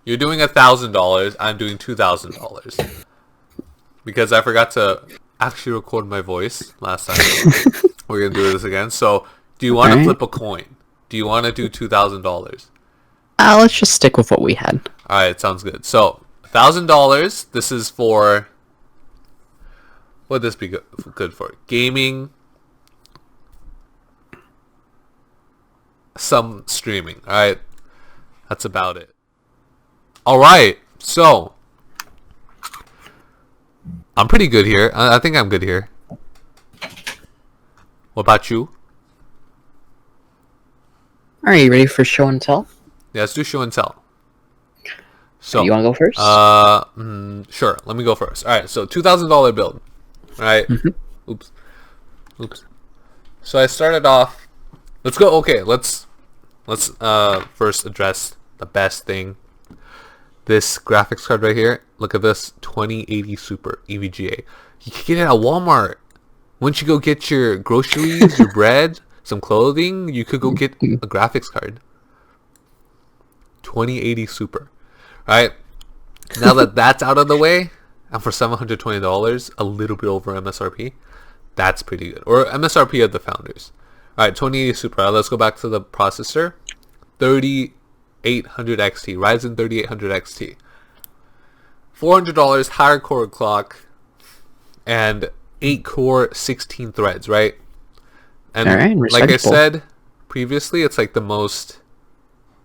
You're doing $1,000. I'm doing $2,000 because I forgot to actually record my voice last time. We're gonna do this again. So, do you want to flip a coin? Do you want to do $2,000? Let's just stick with what we had. All right, sounds good. So, $1,000. This is for what would this be good for? Gaming, some streaming. All right, that's about it. All right, so I'm pretty good here. I think I'm good here. What about you? Are you ready for show and tell? Yeah, let's do show and tell. So you want to go first? Sure. Let me go first. All right. So $2,000 build. All right. Oops. So I started off. Let's go. Okay. Let's first address the best thing. This graphics card right here. Look at this 2080 Super EVGA. You can get it at Walmart. Once you go get your groceries, your bread, some clothing, you could go get a graphics card. 2080 Super. Right? Now that that's out of the way, and for $720, a little bit over MSRP, that's pretty good. Or MSRP of the founders. Alright, 2080 Super. Let's go back to the processor. 3800 XT. Ryzen 3800 XT. $400 higher core clock. And 8 core, 16 threads, right? And like I said previously, it's like the most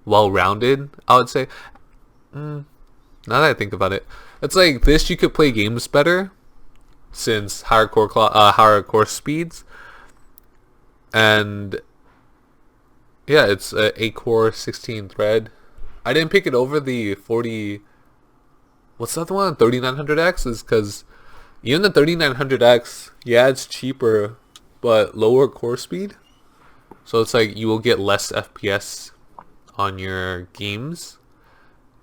well-rounded, I would say. Now that I think about it, it's like this. You could play games better since higher core speeds, and yeah, it's a 8 core, 16 thread. I didn't pick it over the 40. What's the other one? 3900X is because even the 3900X, yeah, it's cheaper, but lower core speed. So it's like you will get less FPS on your games,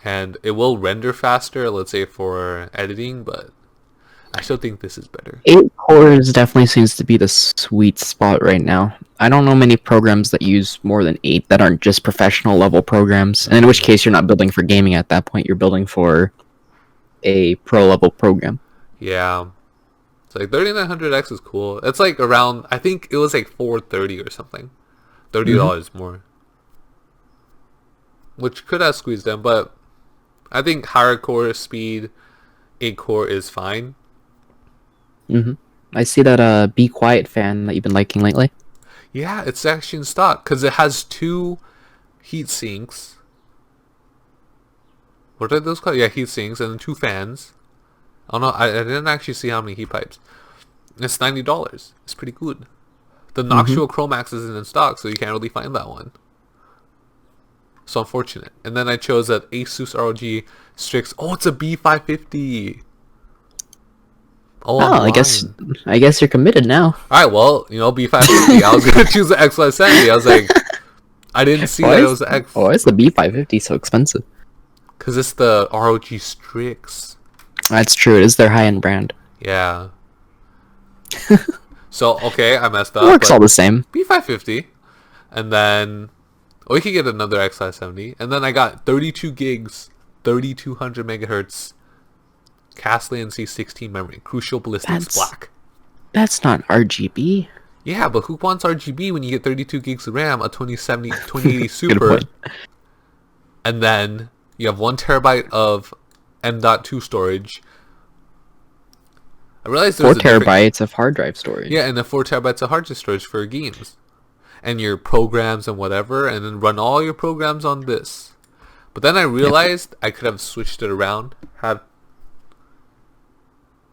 and it will render faster, let's say for editing, but I still think this is better. 8 cores definitely seems to be the sweet spot right now. I don't know many programs that use more than 8 that aren't just professional level programs, and in which case you're not building for gaming at that point, you're building for a pro level program. Yeah. It's like 3900X is cool. It's like around, I think it was like $430 or something. $30 more. Which could have squeezed them, but I think higher core speed, 8 core is fine. I see that BeQuiet fan that you've been liking lately. Yeah, it's actually in stock because it has 2 heat sinks. What are those called? Yeah, heat sinks, and then 2 fans. Oh no, I didn't actually see how many heat pipes. It's $90. It's pretty good. The Noctual Chromax isn't in stock, so you can't really find that one. So unfortunate. And then I chose that ASUS ROG Strix. Oh, it's a B550. Oh, I guess you're committed now. Alright, well, you know, B550. I was gonna choose the X570. I was like, I didn't see that it was the X. Why is the B550 so expensive? Because it's the ROG Strix. That's true. It is their high-end brand. Yeah. So, okay, I messed up. It works all the same. B550. And then, we could get another X570. And then I got 32 gigs, 3200 megahertz, Castellan C16 memory, Crucial Ballistix Black. That's not RGB. Yeah, but who wants RGB when you get 32 gigs of RAM, a 2080 Super, and then you have 1 terabyte of M.2 storage. I realized there's 4 terabytes of hard drive storage. Yeah, and then 4 terabytes of hard drive storage for games. And your programs and whatever, and then run all your programs on this. But then I realized I could have switched it around. Have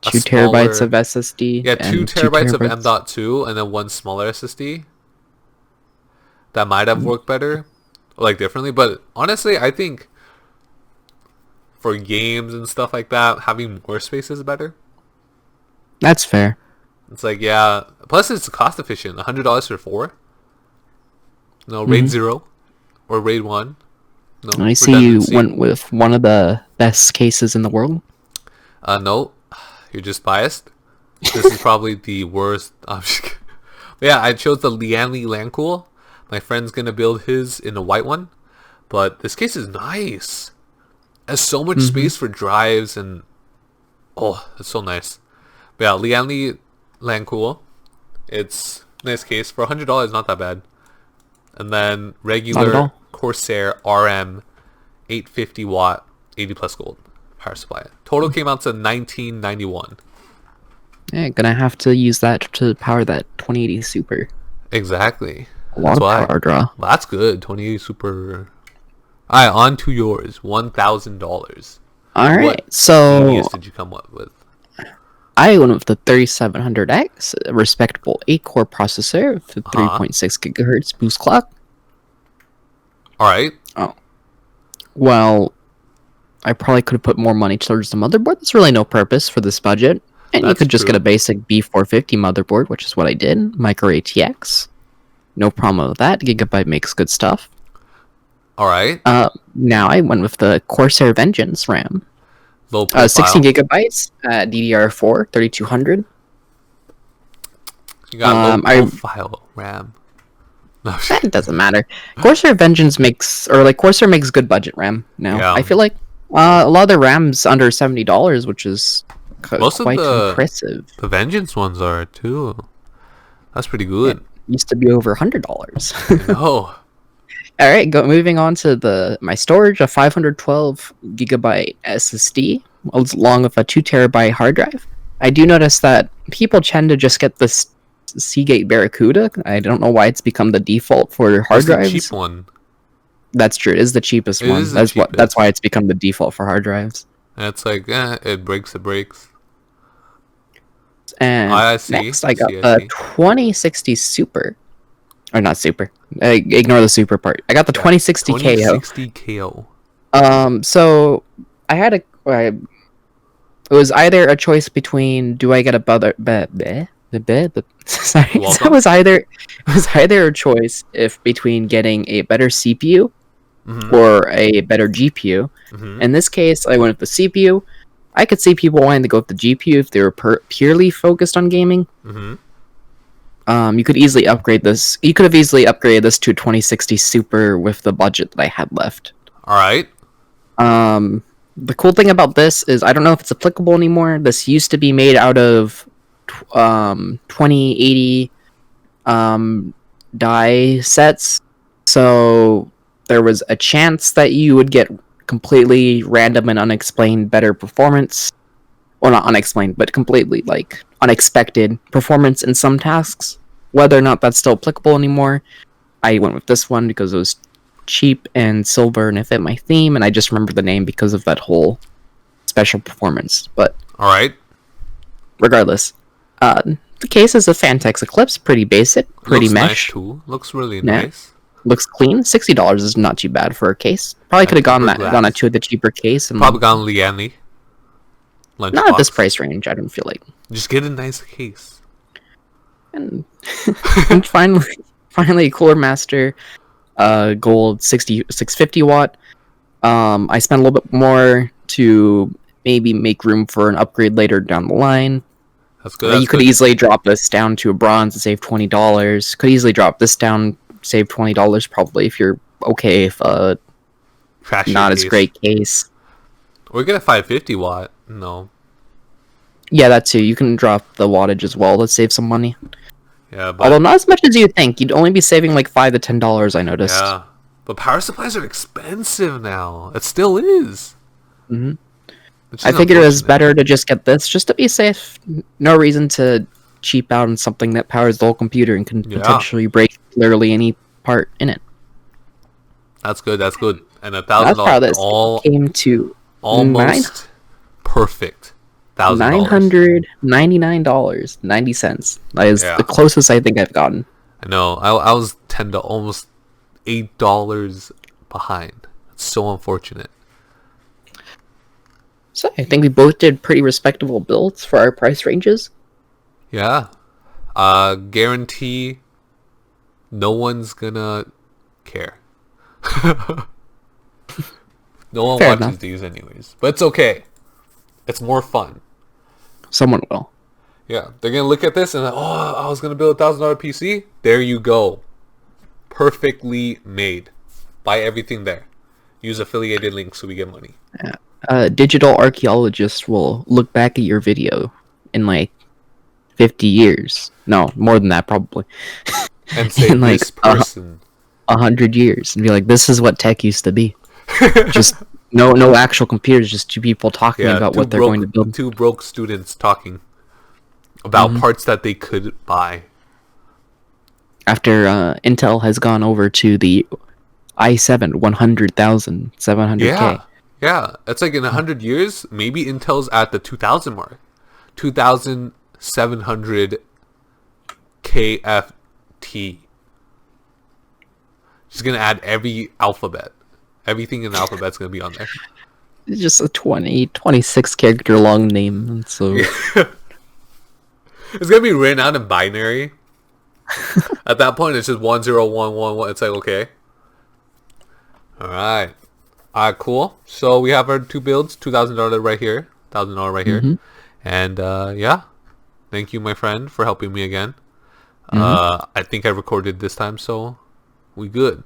2 terabytes of SSD. Yeah, 2 terabytes of M.2 and then 1 smaller SSD. That might have worked better, or like differently. But honestly, I think for games and stuff like that, having more space is better. That's fair. It's like, yeah. Plus, it's cost efficient. $100 for 4. No, RAID 0 or RAID 1. No, I see you went with one of the best cases in the world. No, you're just biased. This is probably the worst. Yeah, I chose the Lian LANCOOL. My friend's gonna build his in a white one, but this case is nice. has so much space for drives and it's so nice. But yeah, Lian LANCOOL. It's nice case for $100. Not that bad. And then Not at regular all. Corsair RM 850 watt 80 plus gold power supply. Total came out to $19.91. Yeah, gonna have to use that to power that 2080 Super. Exactly. A lot of power draw. Well, that's good. 2080 Super. All right, on to yours. $1,000. All right, What so genius did you come up with? I went with the 3700X, a respectable 8-core processor with a 3.6 gigahertz boost clock. All right. Oh, well, I probably could have put more money towards the motherboard. There's really no purpose for this budget. And you That's could just true. get a basic B450 motherboard, which is what I did. Micro ATX. No problem with that. Gigabyte makes good stuff. All right. Now I went with the Corsair Vengeance RAM. Low profile. 16 gigabytes, DDR4, 3200. You got low I- profile RAM. No, That doesn't matter. Corsair Vengeance Corsair makes good budget RAM now. Yeah. I feel like a lot of the RAM's under $70, which is Most of quite the- impressive. the Vengeance ones are too. That's pretty good. Used to be over $100. No. All right, moving on to my storage, a 512 gigabyte SSD, along with a 2 terabyte hard drive. I do notice that people tend to just get this Seagate Barracuda. I don't know why it's become the default for hard It's the drives. cheap one. That's true. It is the cheapest It one. is the cheapest. That's why it's become the default for hard drives. And it's like, it breaks. And I see, next, I I got see, I the see. 2060 Super, or not Super. Ignore the Super part. I got the 2060 KO. 2060 KO. So I had it was either a choice between do I get a sorry. So Welcome. it was either a choice between getting a better CPU Mhm. or a better GPU. Mhm. In this case, I went with the CPU. I could see people wanting to go with the GPU if they were purely focused on gaming. Mhm. You could easily upgrade this. You could have easily upgraded this to a 2060 Super with the budget that I had left. All right. The cool thing about this is I don't know if it's applicable anymore. This used to be made out of 2080 die sets, so there was a chance that you would get completely random and unexplained better performance. Well, not unexplained, but completely unexpected performance in some tasks. Whether or not that's still applicable anymore, I went with this one because it was cheap and silver and it fit my theme, and I just remember the name because of that whole special performance. But All right. regardless, the case is a Phantek's Eclipse, pretty basic, pretty Looks nice mesh, too. Looks really Yeah. nice. looks clean. $60 is not too bad for a case. Probably could have gone tempered gone glass. to the cheaper case, and Probably gone Liani. not at this price range. I don't feel like. Just get a nice case. And, and finally, Cooler Master, gold 650 watt. I spent a little bit more to maybe make room for an upgrade later down the line. That's good. You could easily drop this down to a bronze and save $20. Could easily drop this down, save $20 probably if you're okay if Trashy not as case. great case. Or get a 550 watt. No. Yeah, that too. You can drop the wattage as well. Let's save some money. Yeah, but Although not as much as you think. You'd only be saving like $5 to $10. I noticed. yeah, but power supplies are expensive now. It still is. Mhm. Which is I figured it was unfortunate. better to just get this, just to be safe. No reason to cheap out on something that powers the whole computer and can Yeah. potentially break literally any part in it. That's good. That's good. And That's how $1,000 this came to almost perfect. $1,000. $999.90. That is Yeah. the closest I think I've gotten. I know. I was $10 almost $8 behind. It's so unfortunate. So I think we both did pretty respectable builds for our price ranges. Yeah. Guarantee no one's gonna care. No one Fair watches enough. these anyways. But it's okay. It's more fun. Someone will. Yeah. They're gonna look at this and I was gonna build a $1,000 PC. There you go. Perfectly made. Buy everything there. Use affiliated links so we get money. Digital archaeologists will look back at your video in like 50 years. No, more than that probably. And say In like this person. 100 years and be like, this is what tech used to be. Just no actual computers, just two people talking about what they're going to build. Two broke students talking about parts that they could buy. After Intel has gone over to the i7 100,700K. Yeah. It's like in 100 years, maybe Intel's at the 2000 mark. 2700 KFT. She's going to add every alphabet. Everything in the alphabet's going to be on there. It's just a 26 character long name. So it's going to be written out in binary. At that point, it's just 10111. It's like, okay. Alright, cool. So we have our two builds, $2,000 right here, $1,000 right here. And yeah, thank you, my friend, for helping me again. I think I recorded this time, so we good.